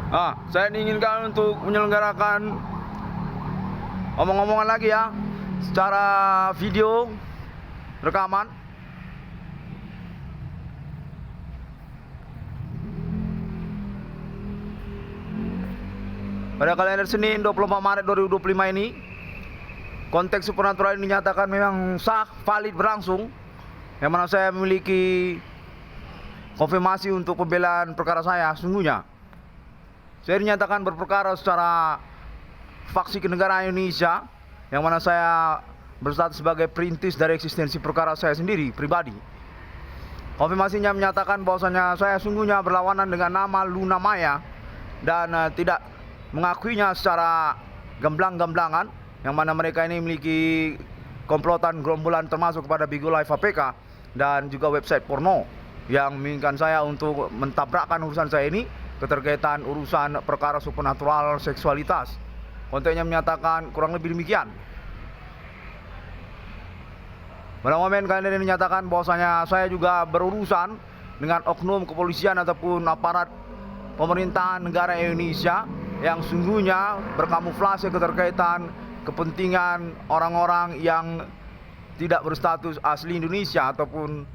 Saya diinginkan untuk menyelenggarakan omong-omongan lagi ya, secara video rekaman. Pada kalender Senin 24 Maret 2025 ini, konteks supernatural ini dinyatakan memang sah, valid, berlangsung, yang mana saya memiliki konfirmasi untuk pembelaan perkara saya. Sungguhnya saya dinyatakan berperkara secara faksi kenegaraan Indonesia, yang mana saya berstatus sebagai perintis dari eksistensi perkara saya sendiri pribadi. Konfirmasinya menyatakan bahwasanya saya sungguhnya berlawanan dengan nama Luna Maya dan tidak mengakuinya secara gamblang-gamblangan, yang mana mereka ini memiliki komplotan gerombolan termasuk kepada Bigo Live APK dan juga website porno yang menginginkan saya untuk mentabrakkan urusan saya ini keterkaitan urusan perkara supernatural seksualitas. Kontennya menyatakan kurang lebih demikian. Pada momen kali ini dinyatakan bahwasanya saya juga berurusan dengan oknum kepolisian ataupun aparat pemerintahan negara Indonesia yang sungguhnya berkamuflase keterkaitan kepentingan orang-orang yang tidak berstatus asli Indonesia ataupun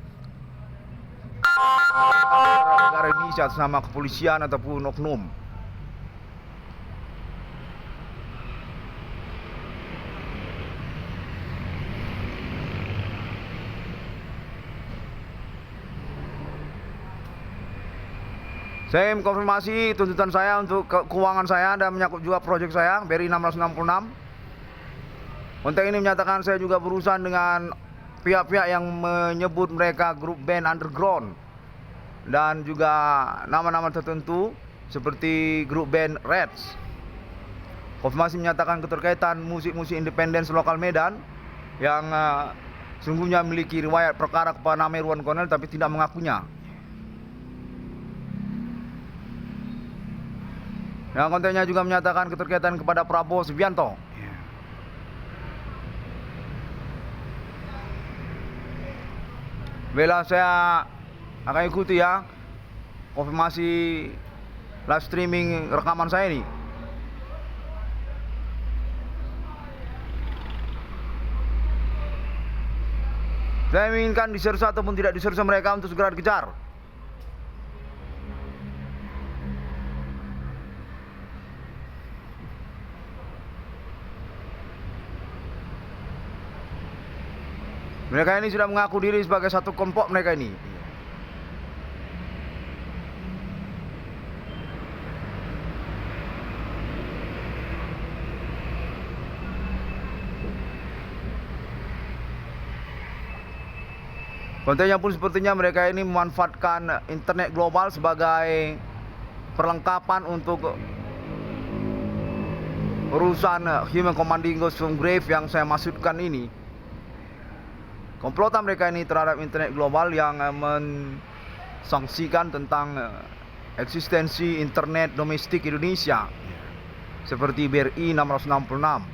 negara Indonesia atas nama kepolisian ataupun oknum. Saya mengkonfirmasi tuntutan saya untuk keuangan saya dan menyangkut juga proyek saya BRI 666. Konteks ini menyatakan saya juga berurusan dengan pihak-pihak yang menyebut mereka grup band underground dan juga nama-nama tertentu seperti grup band Reds. Konfirmasi menyatakan keterkaitan musik-musik independen lokal Medan yang sungguhnya memiliki riwayat perkara kepada nama Irwan Cornel tapi tidak mengakunya. Yang kontennya juga menyatakan keterkaitan kepada Prabowo Subianto. Bila saya akan ikuti ya konfirmasi live streaming rekaman saya ini. Saya menginginkan disersa ataupun tidak disersa mereka untuk segera dikejar. Mereka ini sudah mengaku diri sebagai satu kelompok mereka ini. Kontennya pun sepertinya mereka ini memanfaatkan internet global sebagai perlengkapan untuk urusan human commanding ghost from grave yang saya maksudkan ini. Komplotan mereka ini terhadap internet global yang mensangsikan tentang eksistensi internet domestik Indonesia seperti BRI 666.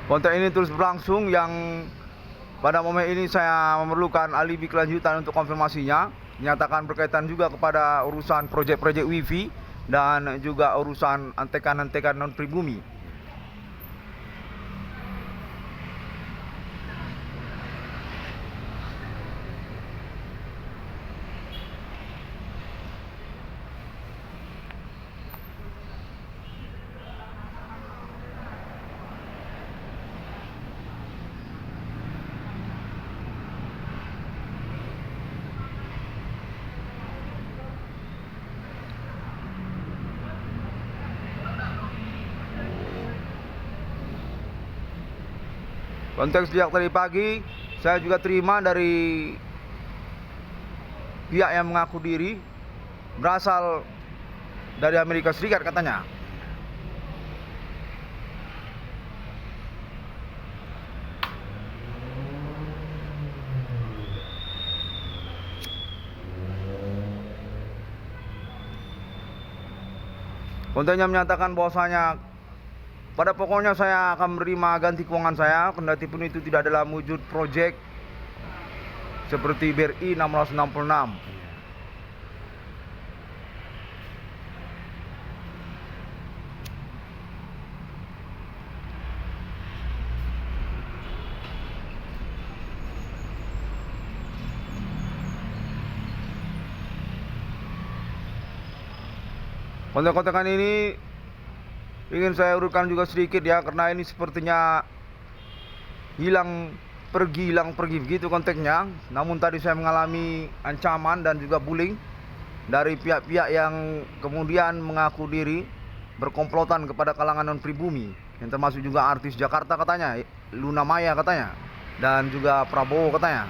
Konten ini terus berlangsung, yang pada momen ini saya memerlukan alibi kelanjutan untuk konfirmasinya. Dinyatakan berkaitan juga kepada urusan proyek-proyek wifi dan juga urusan antekan-antekan non pribumi. Konteks sejak tadi pagi saya juga terima dari pihak yang mengaku diri berasal dari Amerika Serikat katanya. Kontennya menyatakan bahwasanya pada pokoknya saya akan menerima ganti keuangan saya, kendati pun itu tidak dalam wujud proyek seperti BRI 666. Konten-konten ini ingin saya urutkan juga sedikit ya, karena ini sepertinya hilang pergi begitu konteksnya. Namun tadi saya mengalami ancaman dan juga bullying dari pihak-pihak yang kemudian mengaku diri berkomplotan kepada kalangan non pribumi, yang termasuk juga artis Jakarta katanya, Luna Maya katanya, dan juga Prabowo katanya.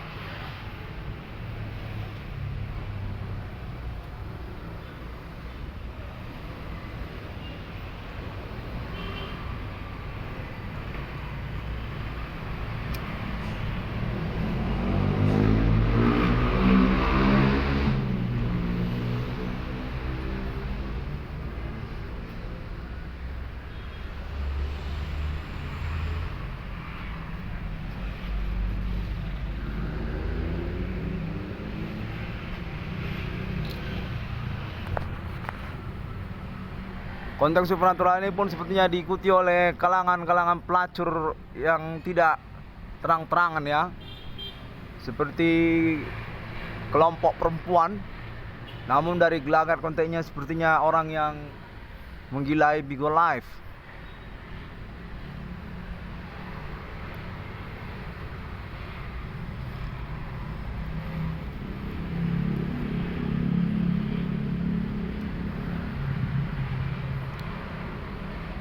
Konteks supranatural ini pun sepertinya diikuti oleh kalangan-kalangan pelacur yang tidak terang-terangan ya, seperti kelompok perempuan. Namun dari gelagat kontennya sepertinya orang yang menggilai Bigo Live.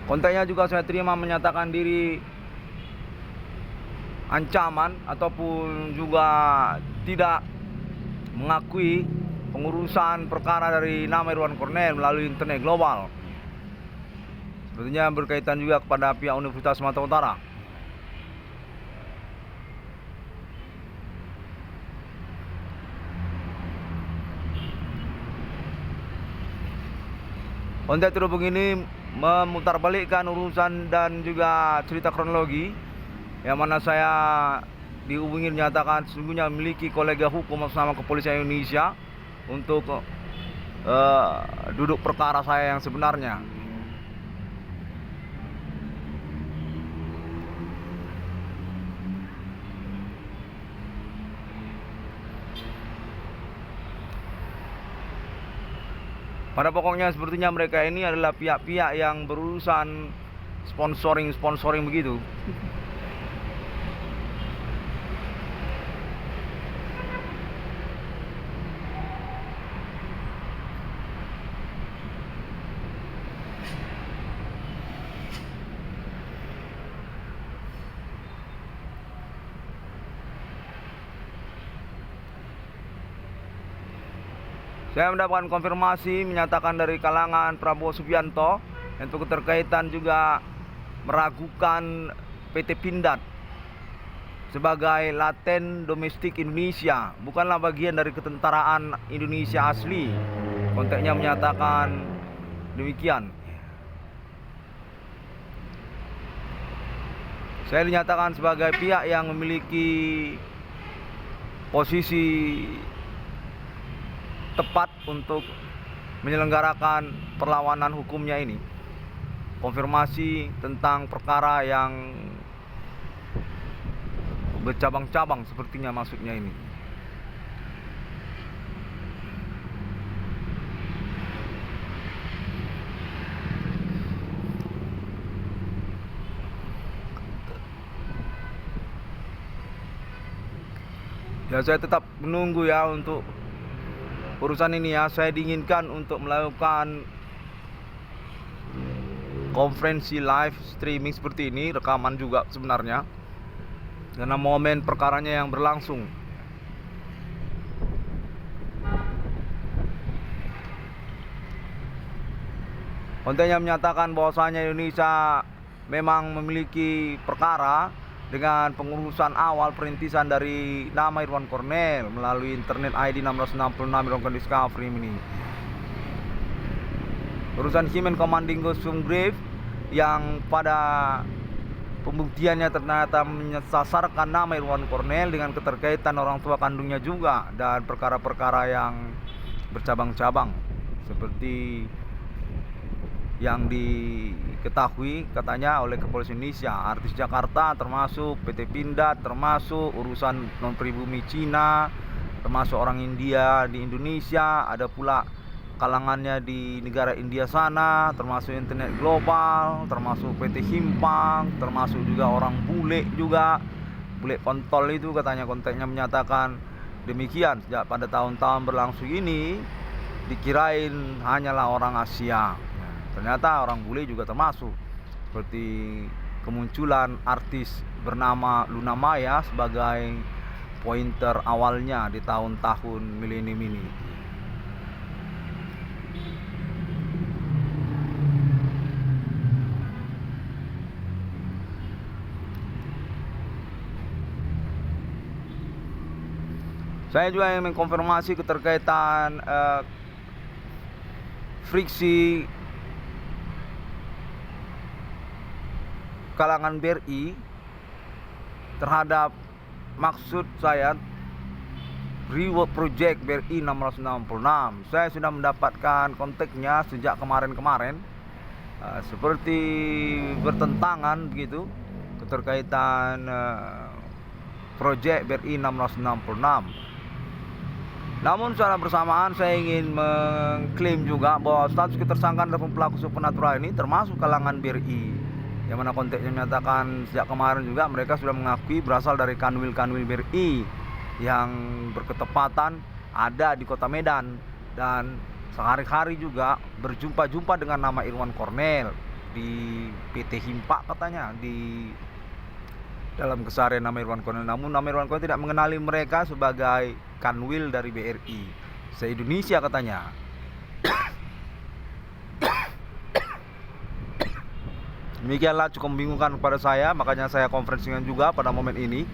Kontennya juga saya terima menyatakan diri ancaman ataupun juga tidak mengakui pengurusan perkara dari nama Irwan Cornel melalui internet global. Sepertinya berkaitan juga kepada pihak Universitas Sumatera Utara. Konten terhubung ini memutarbalikkan urusan dan juga cerita kronologi, yang mana saya dihubungi menyatakan sesungguhnya memiliki kolega hukum atas nama Kepolisian Indonesia untuk duduk perkara saya yang sebenarnya. Pada pokoknya sepertinya mereka ini adalah pihak-pihak yang berurusan sponsoring begitu. Saya mendapatkan konfirmasi menyatakan dari kalangan Prabowo Subianto untuk keterkaitan juga meragukan PT Pindad sebagai Laten Domestik Indonesia, bukanlah bagian dari ketentaraan Indonesia asli. Konteksnya menyatakan demikian. Saya dinyatakan sebagai pihak yang memiliki posisi tepat untuk menyelenggarakan perlawanan hukumnya ini. Konfirmasi tentang perkara yang bercabang-cabang sepertinya maksudnya ini. Ya, saya tetap menunggu ya untuk urusan ini ya. Saya diinginkan untuk melakukan konferensi live streaming seperti ini, rekaman juga sebenarnya, karena momen perkaranya yang berlangsung. Kontennya menyatakan bahwasanya Indonesia memang memiliki perkara dengan pengurusan awal perintisan dari nama Irwan Cornel melalui internet ID 666 Irwan Discovery ini. urusan Himen Commanding Gosum Grave yang pada pembuktiannya ternyata menyasarkan nama Irwan Cornell dengan keterkaitan orang tua kandungnya juga, dan perkara-perkara yang bercabang-cabang seperti yang diketahui katanya oleh kepolisian Indonesia, artis Jakarta termasuk PT Pindad, termasuk urusan non-pribumi Cina, termasuk orang India di Indonesia, ada pula kalangannya di negara India sana, termasuk internet global, termasuk PT Himpang, termasuk juga orang bule juga, bule kontol itu katanya konteksnya menyatakan demikian. Sejak pada tahun-tahun berlangsung ini dikirain hanyalah orang Asia, ternyata orang bule juga termasuk, seperti kemunculan artis bernama Luna Maya sebagai pointer awalnya di tahun-tahun milenium ini. Saya juga ingin mengkonfirmasi keterkaitan friksi kalangan BRI terhadap maksud saya reward project BRI 666. Saya sudah mendapatkan kontaknya sejak kemarin-kemarin, seperti bertentangan begitu keterkaitan project BRI 666. Namun secara bersamaan saya ingin mengklaim juga bahwa status ketersangkaan dari pelaku supernatural ini termasuk kalangan BRI, yang mana konteksnya menyatakan sejak kemarin juga mereka sudah mengakui berasal dari kanwil-kanwil BRI yang berketepatan ada di kota Medan, dan sehari-hari juga berjumpa-jumpa dengan nama Irwan Cornell di PT Himpa katanya, di dalam keseharian nama Irwan Cornell. Namun nama Irwan Cornell tidak mengenali mereka sebagai kanwil dari BRI se-Indonesia katanya. Demikianlah cukup membingungkan kepada saya, makanya saya konferensikan juga pada momen ini.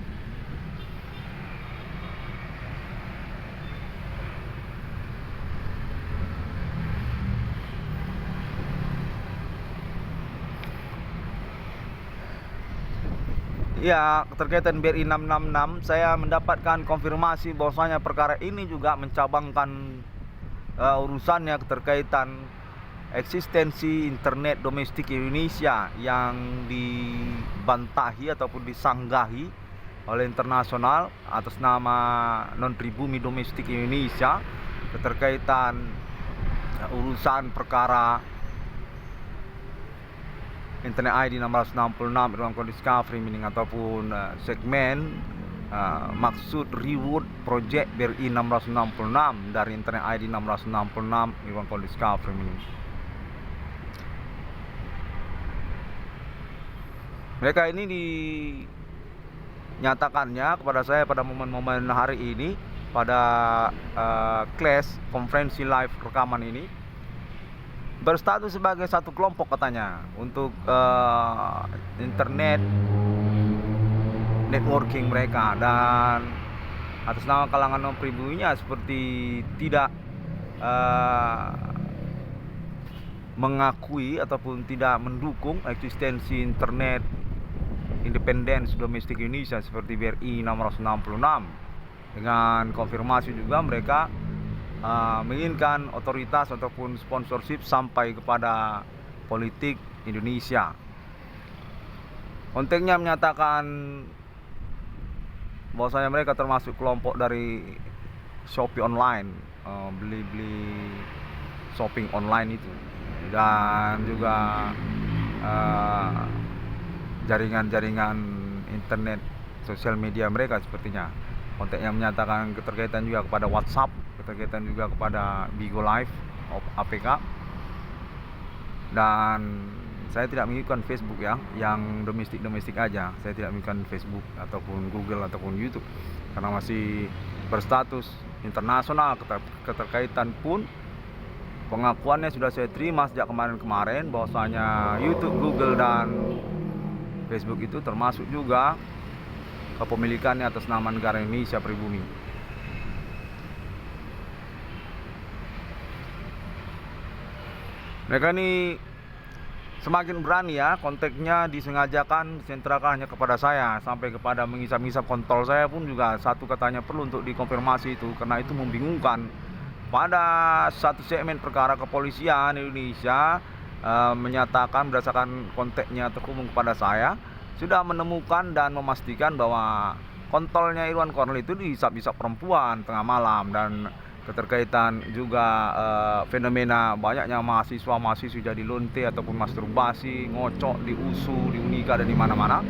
Ya, keterkaitan BRI 666, saya mendapatkan konfirmasi bahwasanya perkara ini juga mencabangkan urusannya keterkaitan eksistensi internet domestik Indonesia yang dibantahi ataupun disanggahi oleh internasional atas nama non-pribumi domestik Indonesia, keterkaitan urusan perkara Internet ID 666 Irwan Cornell Discovery meaning ataupun segmen maksud reward project BRI 666 dari Internet ID 666 Irwan Cornell Discovery meaning. Mereka ini dinyatakannya kepada saya pada momen-momen hari ini, pada kelas konferensi live rekaman ini, berstatus sebagai satu kelompok katanya untuk internet networking mereka, dan atas nama kalangan non pribuminya seperti tidak mengakui ataupun tidak mendukung eksistensi internet independen domestik Indonesia seperti BRI 666. Dengan konfirmasi juga mereka menginginkan otoritas ataupun sponsorship sampai kepada politik Indonesia. Konteknya menyatakan bahwasanya mereka termasuk kelompok dari Shopee online, beli-beli shopping online itu, dan juga jaringan-jaringan internet sosial media mereka sepertinya. Konteknya menyatakan keterkaitan juga kepada WhatsApp, keterkaitan juga kepada Bigo Live APK, dan saya tidak mengikuti Facebook ya, yang domestik aja. Saya tidak mengikuti Facebook ataupun Google ataupun YouTube karena masih berstatus internasional. Keterkaitan pun pengakuannya sudah saya terima sejak kemarin bahwasanya YouTube, Google dan Facebook itu termasuk juga kepemilikannya atas nama negara Indonesia pribumi. Mereka ini semakin berani ya, kontaknya disengajakan, disentralkan hanya kepada saya, sampai kepada mengisap-ngisap kontol saya pun juga satu katanya perlu untuk dikonfirmasi itu, karena itu membingungkan. Pada satu segmen perkara kepolisian Indonesia menyatakan berdasarkan kontaknya terhubung kepada saya, sudah menemukan dan memastikan bahwa kontolnya Irwan Cornel itu dihisap-hisap perempuan tengah malam, dan keterkaitan juga fenomena banyaknya mahasiswa-mahasiswi jadi lonte ataupun masturbasi, ngocok di USU, di Unika dan di mana-mana.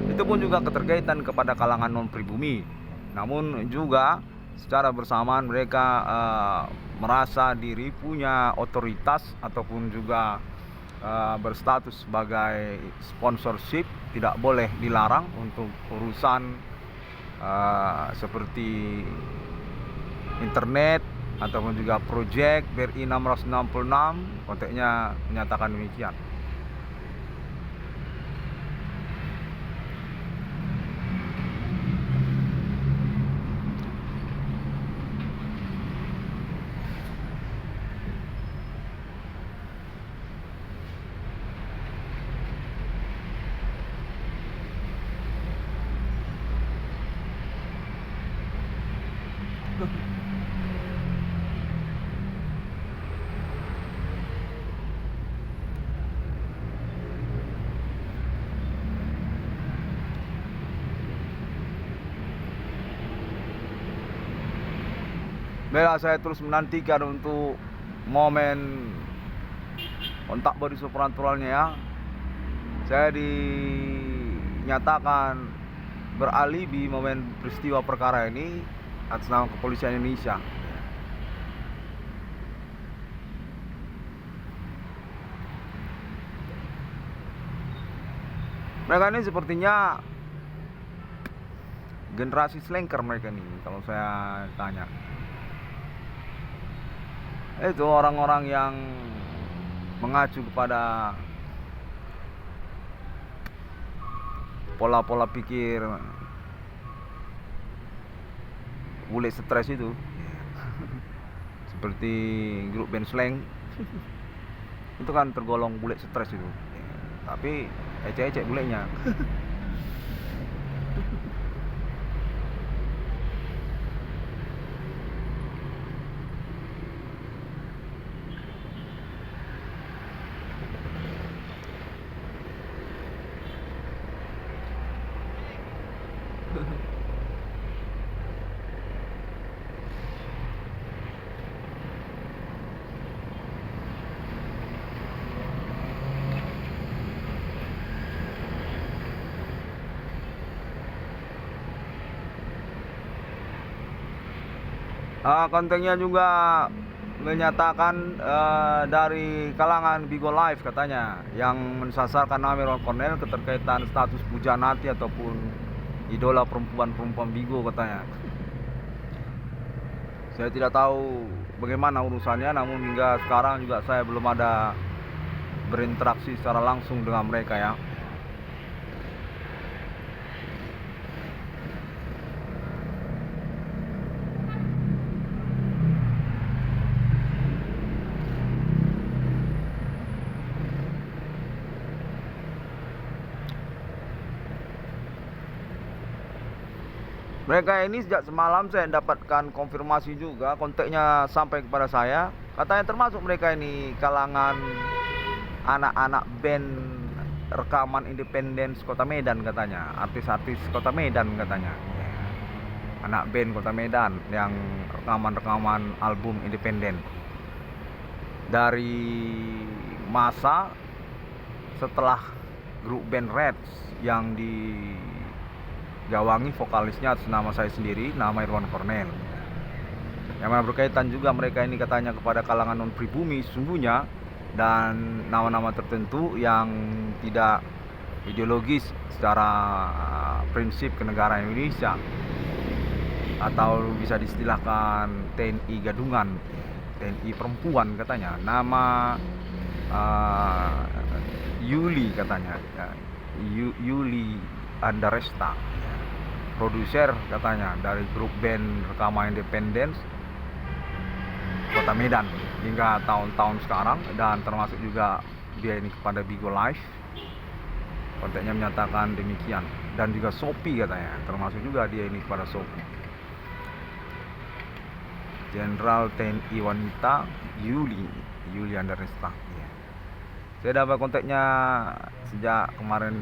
Itu pun juga keterkaitan kepada kalangan non pribumi. Namun juga secara bersamaan mereka merasa diri punya otoritas ataupun juga berstatus sebagai sponsorship, tidak boleh dilarang untuk urusan seperti internet ataupun juga proyek BRI 666. Konteknya menyatakan demikian. Baiklah, saya terus menantikan untuk momen kontak body supranturalnya ya. Saya dinyatakan beralibi momen peristiwa perkara ini atas nama kepolisian Indonesia. Mereka ini sepertinya generasi slanker mereka ini, kalau saya tanya. Itu orang-orang yang mengacu kepada pola-pola pikir bule stres itu. Seperti grup band slang itu kan tergolong bule stres itu, tapi ecek-ecek bulenya. Kontennya juga menyatakan dari kalangan Bigo Live katanya, yang mensasarkan nama Irwan Cornel keterkaitan status pujanati ataupun idola perempuan-perempuan Bigo katanya. Saya tidak tahu bagaimana urusannya, namun hingga sekarang juga saya belum ada berinteraksi secara langsung dengan mereka ya. Mereka ini sejak semalam saya dapatkan konfirmasi juga, kontaknya sampai kepada saya. Katanya termasuk mereka ini kalangan anak-anak band rekaman independen Kota Medan katanya, artis-artis Kota Medan katanya. Anak band Kota Medan yang rekaman-rekaman album independen. Dari masa setelah grup band Reds yang digawangi vokalisnya atas nama saya sendiri, nama Irwan Cornel. Yang mana berkaitan juga mereka ini katanya kepada kalangan non pribumi sesungguhnya, dan nama-nama tertentu yang tidak ideologis secara prinsip kenegaraan Indonesia, atau bisa diistilahkan TNI gadungan, TNI perempuan katanya. Nama Yuli katanya ya, Yuli Andaresta, produser katanya dari grup band rekaman independen Kota Medan hingga tahun-tahun sekarang, dan termasuk juga dia ini kepada Bigo Live. Kontennya menyatakan demikian, dan juga Shopee katanya, termasuk juga dia ini kepada Shopee. Jenderal TNI Wanita Yuli Andaresta. Ya. Saya dapat kontaknya sejak kemarin.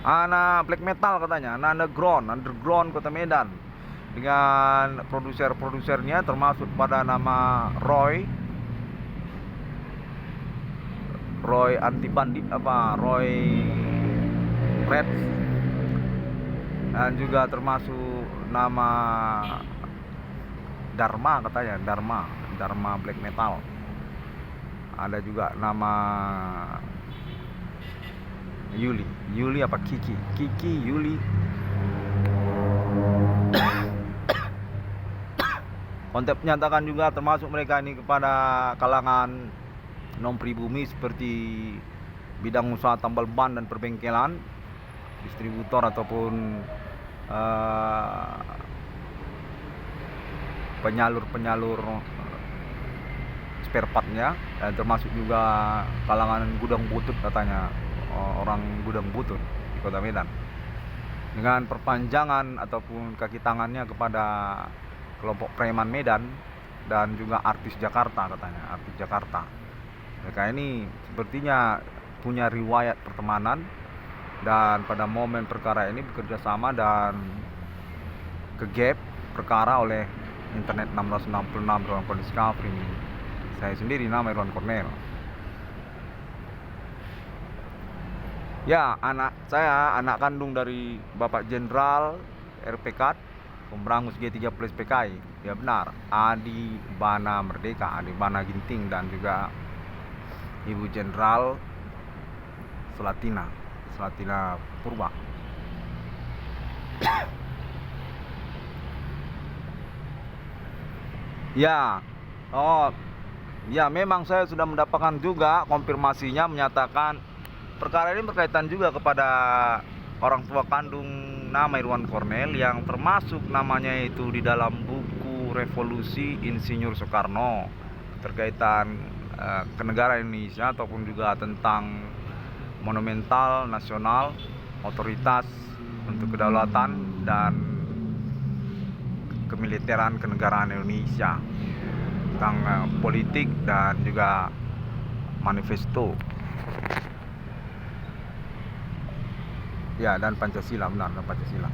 Anak black metal katanya, anak underground Kota Medan, dengan produsernya termasuk pada nama Roy anti bandit Roy Red, dan juga termasuk nama Dharma katanya, Dharma black metal. Ada juga nama Yuli apa Kiki Yuli. Konten menyatakan juga termasuk mereka ini kepada kalangan non pribumi seperti bidang usaha tambal ban dan perbengkelan, distributor ataupun penyalur spare partnya, dan termasuk juga kalangan gudang butut katanya, orang gudang butut di Kota Medan, dengan perpanjangan ataupun kaki tangannya kepada kelompok preman Medan dan juga artis Jakarta katanya, artis Jakarta. Mereka ini sepertinya punya riwayat pertemanan, dan pada momen perkara ini bekerja sama dan kegap perkara oleh Internet 666 ruang Discovery ini. Saya sendiri nama Irwan Cornel. Ya, anak kandung dari Bapak Jenderal RPK Pemberangus G30 PKI. Ya benar, Adi Bana Merdeka, Adi Bana Ginting, dan juga Ibu Jenderal Selatina Purba. Ya, ya memang saya sudah mendapatkan juga konfirmasinya, menyatakan perkara ini berkaitan juga kepada orang tua kandung nama Irwan Cornel, yang termasuk namanya itu di dalam buku Revolusi Insinyur Soekarno, terkaitan kenegaraan Indonesia, ataupun juga tentang monumental nasional, otoritas untuk kedaulatan dan kemiliteran kenegaraan Indonesia, tentang politik dan juga manifesto. Ya, dan Pancasila, benar, dan Pancasila.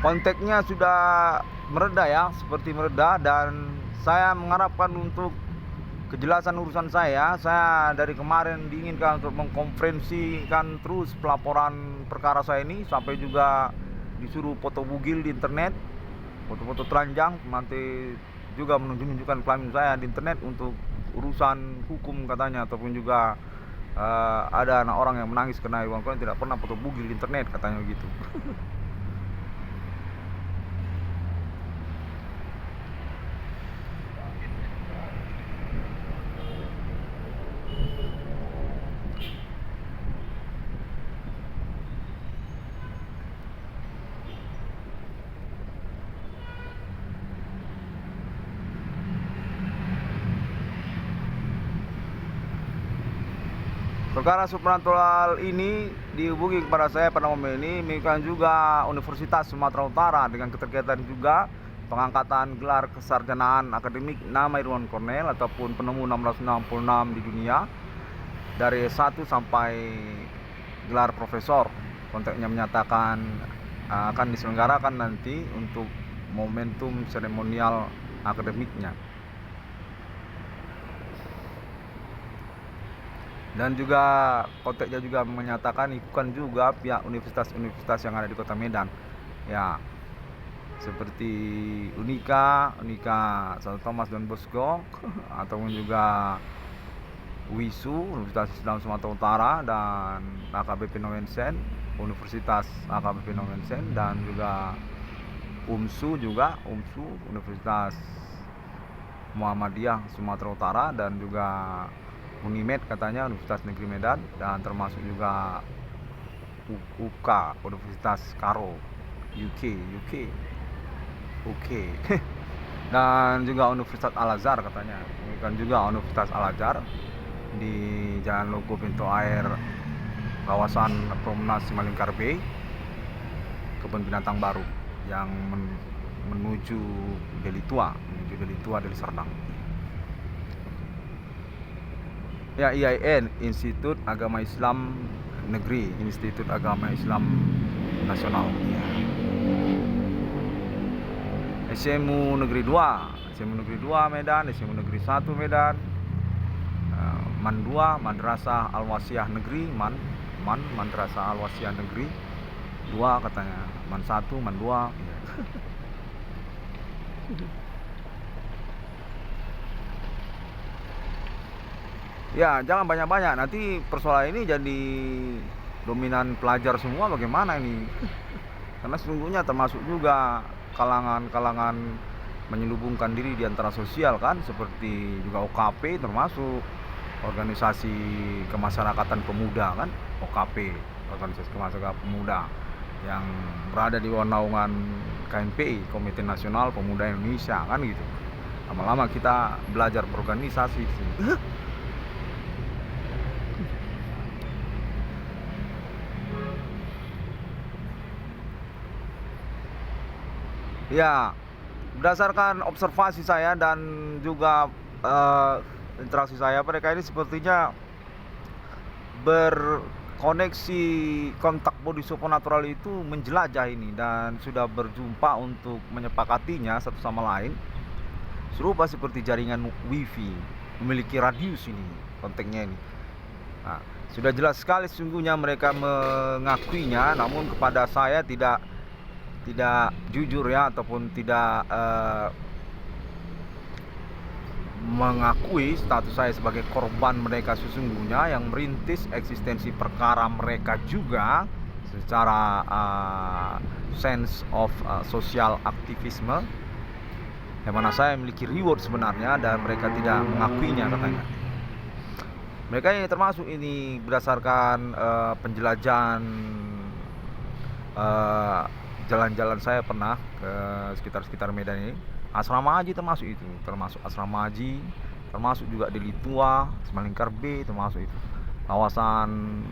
Konteksnya sudah mereda ya, seperti mereda, dan saya mengharapkan untuk kejelasan urusan saya dari kemarin diinginkan untuk mengkonferensikan terus pelaporan perkara saya ini, sampai juga disuruh foto bugil di internet, foto-foto telanjang, nanti juga menunjukkan kelamin saya di internet untuk urusan hukum katanya, ataupun juga ada anak orang yang menangis karena Irwan Cornel tidak pernah foto bugil di internet katanya gitu. Perkara supranatural ini dihubungi kepada saya pada momen ini, menginginkan juga Universitas Sumatera Utara dengan keterkaitan juga pengangkatan gelar kesarjanaan akademik nama Irwan Cornel ataupun penemu 1666 di dunia, dari S1 sampai gelar profesor. Konteksnya menyatakan akan diselenggarakan nanti untuk momentum seremonial akademiknya. Dan juga konteksnya juga menyatakan ikutkan juga pihak universitas-universitas yang ada di Kota Medan, ya, seperti Unika Santo Thomas Don Bosco, ataupun juga WISU Universitas Islam Sumatera Utara, dan AKBP Nomensen, Universitas AKBP Nomensen, dan juga UMSU Universitas Muhammadiyah Sumatera Utara, dan juga Unimed katanya, Universitas Negeri Medan, dan termasuk juga UK, Universitas Karo, UK, UK. Dan juga Universitas Al-Azhar katanya, bukan juga Universitas Al-Azhar di Jalan Logo Pintu Air, kawasan Promenade Simalingkar Bay, kebun binatang baru yang menuju Deli Tua Deli Serdang. Ya, IAIN, Institut Agama Islam Negeri, Institut Agama Islam Nasional. Ya. SMU Negeri 2, SMU Negeri 2 Medan, SMU Negeri 1 Medan, MAN 2, Madrasah Al-Wasiyah Negeri, Madrasah Al-Wasiyah Negeri 2 katanya, MAN 1, MAN 2. Ya, jangan banyak-banyak, nanti persoalan ini jadi dominan pelajar semua, bagaimana ini? Karena sesungguhnya termasuk juga kalangan menyelubungkan diri di antara sosial kan, seperti juga OKP, termasuk organisasi kemasyarakatan pemuda kan, OKP, organisasi kemasyarakatan pemuda yang berada di bawah naungan KMPI, Komite Nasional Pemuda Indonesia kan gitu. Lama-lama kita belajar berorganisasi di sini. Ya, berdasarkan observasi saya dan juga interaksi saya, mereka ini sepertinya berkoneksi, kontak body supernatural itu menjelajah ini, dan sudah berjumpa untuk menyepakatinya satu sama lain, serupa seperti jaringan wifi, memiliki radius ini, kontaknya ini. Nah, sudah jelas sekali sesungguhnya mereka mengakuinya, namun kepada saya tidak jujur ya, ataupun tidak mengakui status saya sebagai korban mereka sesungguhnya, yang merintis eksistensi perkara mereka juga secara sense of social aktivisme, yang mana saya memiliki reward sebenarnya dan mereka tidak mengakuinya katanya. Mereka ini termasuk ini berdasarkan penjelajahan jalan-jalan saya pernah ke sekitar Medan ini. Asrama haji termasuk itu, termasuk asrama haji, termasuk juga Deli Tua, Simalingkar B, termasuk itu. Kawasan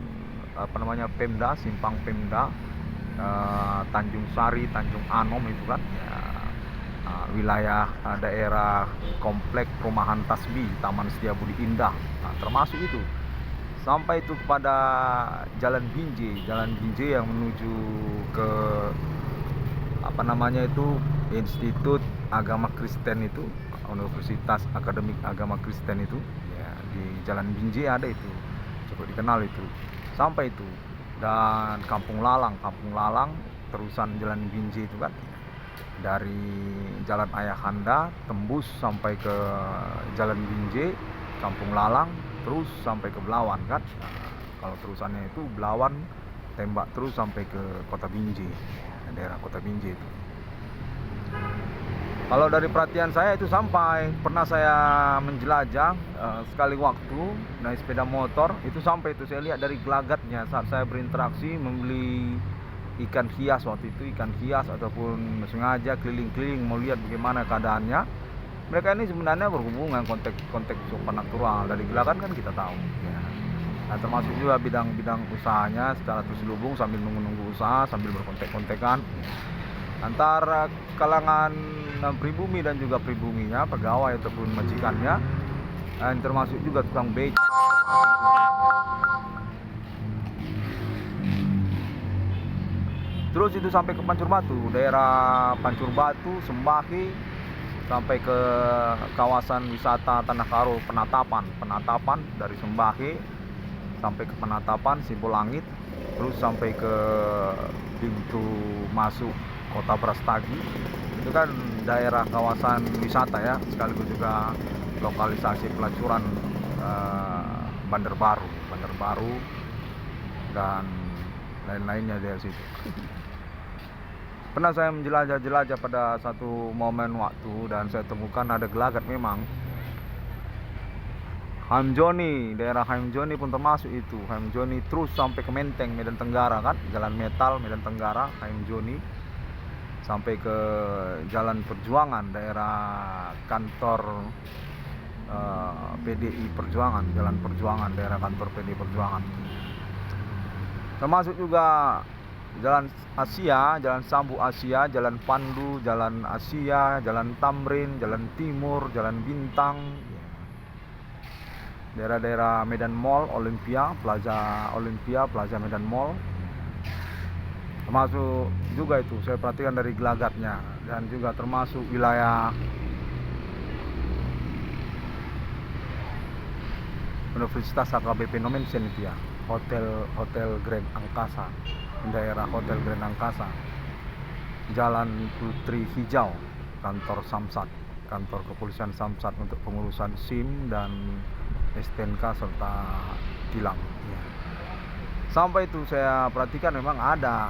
Pemda, Simpang Pemda, Tanjung Sari, Tanjung Anom itu kan ya, wilayah daerah komplek perumahan Tasbih, Taman Setiabudi Indah, termasuk itu. Sampai itu kepada Jalan Binjai yang menuju ke Institut Agama Kristen itu, Universitas Akademik Agama Kristen itu ya, di Jalan Binjai ada itu, cukup dikenal itu. Sampai itu, dan Kampung Lalang, terusan Jalan Binjai itu kan, dari Jalan Ayahanda tembus sampai ke Jalan Binjai, Kampung Lalang, terus sampai ke Belawan kan. Kalau terusannya itu Belawan, tembak terus sampai ke Kota Binjai, daerah Kota Binjai itu. Kalau dari perhatian saya itu, sampai pernah saya menjelajah sekali waktu naik sepeda motor itu, sampai itu saya lihat dari gelagatnya saat saya berinteraksi membeli ikan hias waktu itu, ikan hias ataupun sengaja keliling-keliling mau lihat bagaimana keadaannya. Mereka ini sebenarnya berhubungan konteks supernatural, dari gelagat kan kita tahu ya. Nah, termasuk juga bidang-bidang usahanya secara terselubung sambil menunggu usaha, sambil berkontek-kontekan antara kalangan pribumi dan juga pribuminya, pegawai ataupun majikannya, dan termasuk juga tukang becak. Terus itu sampai ke Pancur Batu, daerah Pancur Batu, Sembahi, sampai ke kawasan wisata Tanah Karo, penatapan dari Sembahi sampai ke penatapan Simpul Langit, terus sampai ke pintu masuk Kota Brastagi. Itu kan daerah kawasan wisata ya, sekaligus juga lokalisasi pelacuran Bandar Baru dan lain-lainnya dari situ. Pernah saya menjelajah-jelajah pada satu momen waktu dan saya temukan ada gelagat memang. Hamjoni, daerah Hamjoni pun termasuk itu. Hamjoni terus sampai ke Menteng, Medan Tenggara kan, Jalan Metal Medan Tenggara, Hamjoni sampai ke Jalan Perjuangan, daerah kantor PDI Perjuangan, Jalan Perjuangan, daerah kantor PDI Perjuangan. Termasuk juga Jalan Asia, Jalan Sambu Asia, Jalan Pandu, Jalan Asia, Jalan Tamrin, Jalan Timur, Jalan Bintang, daerah-daerah Medan Mall, Olympia, Plaza Medan Mall. Termasuk juga itu saya perhatikan dari gelagatnya, dan juga termasuk wilayah Universitas AKBP Nomensen itu ya, Hotel Grand Angkasa, daerah Hotel Grand Angkasa, Jalan Putri Hijau, kantor Samsat, kantor kepolisian Samsat untuk pengurusan SIM dan STNK serta tilang. Ya. Sampai itu saya perhatikan memang ada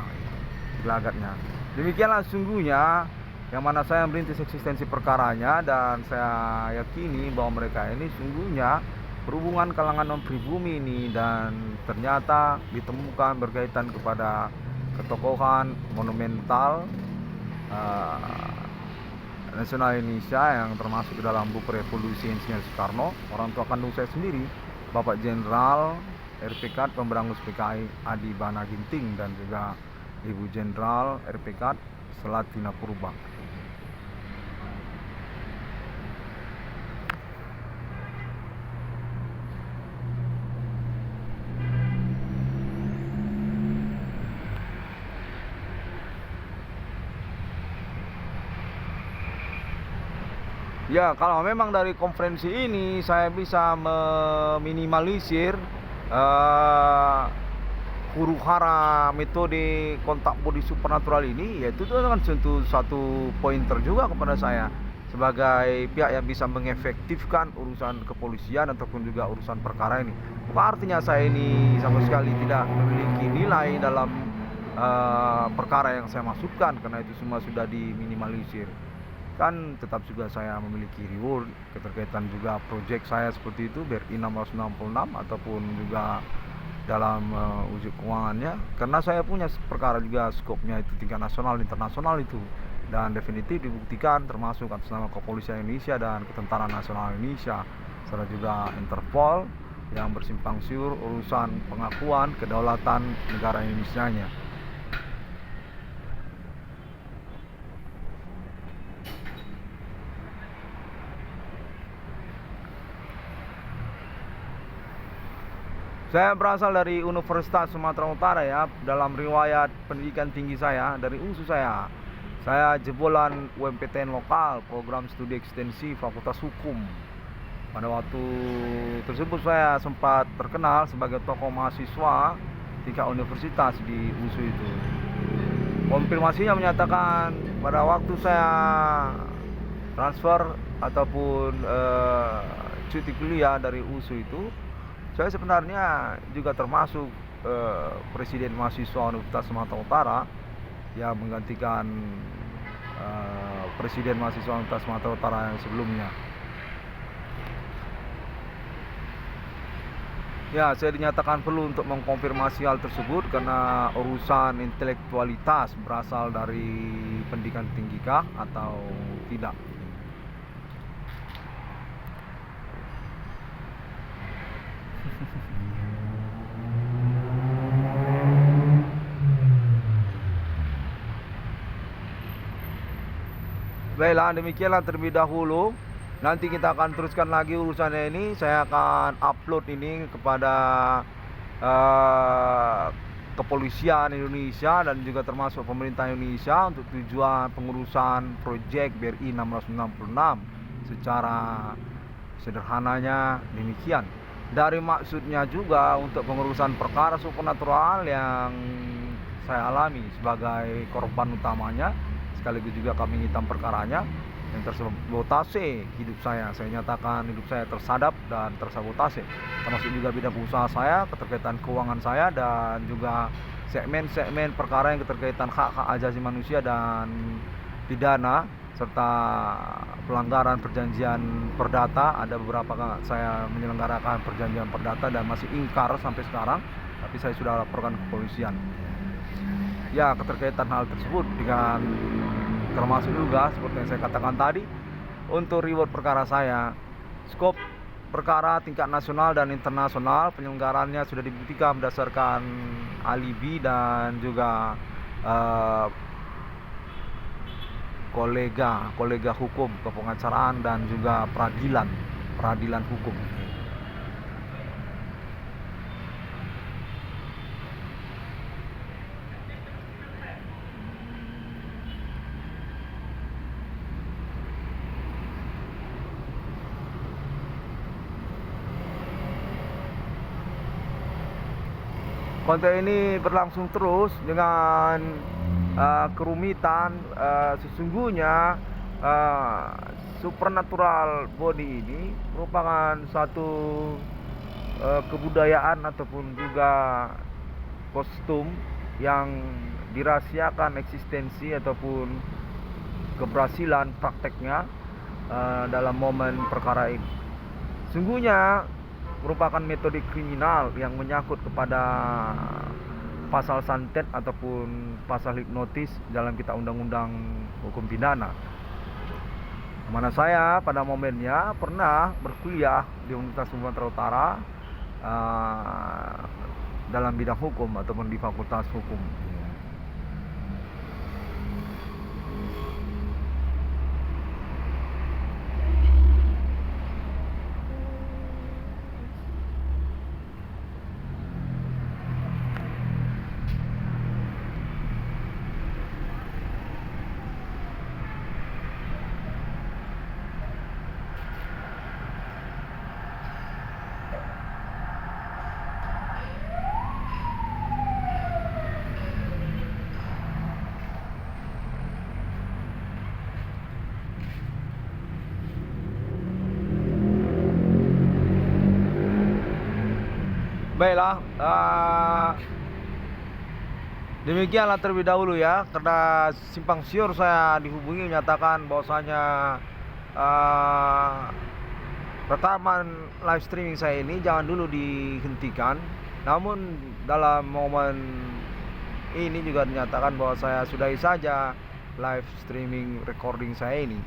gelagatnya. Demikianlah sungguhnya yang mana saya merintis eksistensi perkaranya, dan saya yakini bahwa mereka ini sungguhnya berhubungan kalangan non-pribumi ini, dan ternyata ditemukan berkaitan kepada ketokohan monumental nasional Indonesia yang termasuk dalam buku Revolusi Insinyur Soekarno. Orang tua kandung saya sendiri, Bapak Jenderal RPK Pemberangus PKI Adi Bana Ginting, dan juga Ibu Jenderal RPK Selatina Purba. Ya, kalau memang dari konferensi ini saya bisa meminimalisir huru-hara metode kontak body supernatural ini, yaitu itu kan tentu satu pointer juga kepada saya sebagai pihak yang bisa mengefektifkan urusan kepolisian ataupun juga urusan perkara ini. Bukan artinya saya ini sama sekali tidak memiliki nilai dalam perkara yang saya maksudkan, karena itu semua sudah diminimalisir. Kan tetap juga saya memiliki reward keterkaitan juga proyek saya seperti itu, BRI 666, ataupun juga dalam uji keuangannya, karena saya punya perkara juga skopnya itu tingkat nasional internasional itu, dan definitif dibuktikan termasuk atas nama Kepolisian Indonesia dan Ketentaraan Nasional Indonesia serta juga Interpol yang bersimpang siur urusan pengakuan kedaulatan negara Indonesia-nya. Saya berasal dari Universitas Sumatera Utara ya. Dalam riwayat pendidikan tinggi saya, dari UNSU saya jebolan UMPTN lokal, program studi ekstensi Fakultas Hukum. Pada waktu tersebut saya sempat terkenal sebagai tokoh mahasiswa tingkat universitas di UNSU itu. Konfirmasinya menyatakan pada waktu saya transfer ataupun cuti kuliah dari UNSU itu, saya sebenarnya juga termasuk Presiden Mahasiswa Universitas Sumatera Utara yang menggantikan Presiden Mahasiswa Universitas Sumatera Utara yang sebelumnya. Ya, saya dinyatakan perlu untuk mengkonfirmasi hal tersebut karena urusan intelektualitas berasal dari pendidikan tinggi kah atau tidak. Baiklah, demikianlah terlebih dahulu. Nanti kita akan teruskan lagi urusannya ini. Saya akan upload ini kepada kepolisian Indonesia dan juga termasuk pemerintah Indonesia untuk tujuan pengurusan proyek BRI 666. Secara sederhananya demikian. Dari maksudnya juga untuk pengurusan perkara supernatural yang saya alami sebagai korban utamanya, sekaligus juga kami hitam perkaranya yang tersabotase hidup saya. Saya nyatakan hidup saya tersadap dan tersabotase, termasuk juga bidang usaha saya, keterkaitan keuangan saya, dan juga segmen-segmen perkara yang keterkaitan hak-hak asasi manusia dan pidana serta pelanggaran perjanjian perdata. Ada beberapa saya menyelenggarakan perjanjian perdata dan masih ingkar sampai sekarang, tapi saya sudah laporkan ke kepolisian. Ya, keterkaitan hal tersebut dengan termasuk juga seperti yang saya katakan tadi, untuk reward perkara saya, skop perkara tingkat nasional dan internasional, penyelenggaraannya sudah dibuktikan berdasarkan alibi dan juga kolega hukum, kepengacaraan dan juga peradilan hukum. Konten ini berlangsung terus dengan kerumitan. Sesungguhnya supernatural body ini merupakan satu kebudayaan ataupun juga kostum yang dirahasiakan eksistensi ataupun keberhasilan prakteknya dalam momen perkara ini. Sungguhnya merupakan metode kriminal yang menyangkut kepada pasal santet ataupun pasal hipnotis dalam kitab undang-undang hukum pidana. Mana saya pada momennya pernah berkuliah di Universitas Sumatera Utara dalam bidang hukum ataupun di Fakultas Hukum. Baiklah, demikianlah terlebih dahulu ya, karena simpang siur saya dihubungi menyatakan bahwasanya rekaman live streaming saya ini jangan dulu dihentikan. Namun dalam momen ini juga dinyatakan bahwa saya sudahi saja live streaming recording saya ini.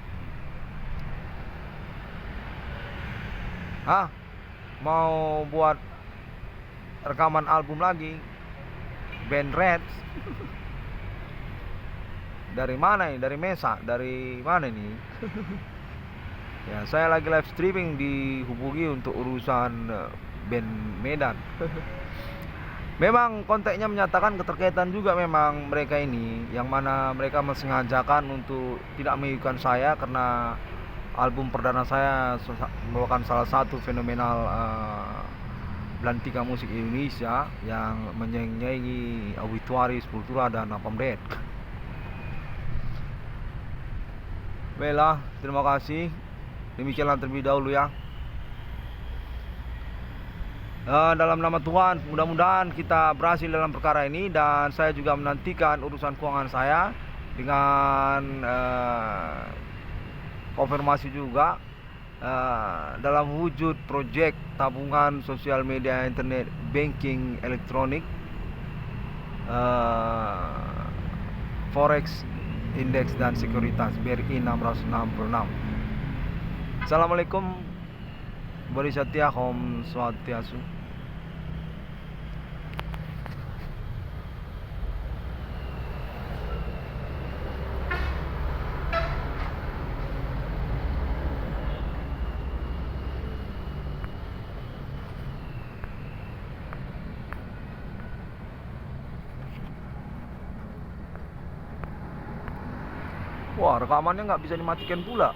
Mau buat rekaman album lagi, band Reds. Dari mana ini? Dari Mesa? Dari mana nih? Ya, saya lagi live streaming dihubungi untuk urusan band Medan. Memang konteksnya menyatakan keterkaitan juga memang mereka ini, yang mana mereka mensengajakan untuk tidak menunjukkan saya karena album perdana saya merupakan salah satu fenomenal belantika musik Indonesia yang menyaingi Obituaris, Sepultura dan Napalm Death. Baiklah, terima kasih. Demikianlah terlebih dahulu ya. Dalam nama Tuhan, mudah-mudahan kita berhasil dalam perkara ini, dan saya juga menantikan urusan keuangan saya dengan konfirmasi juga dalam wujud proyek tabungan sosial media internet banking elektronik forex indeks dan sekuritas BRI 666. Assalamualaikum Bodhi Satya Om Swastiastu. Wah, rekamannya nggak bisa dimatikan pula.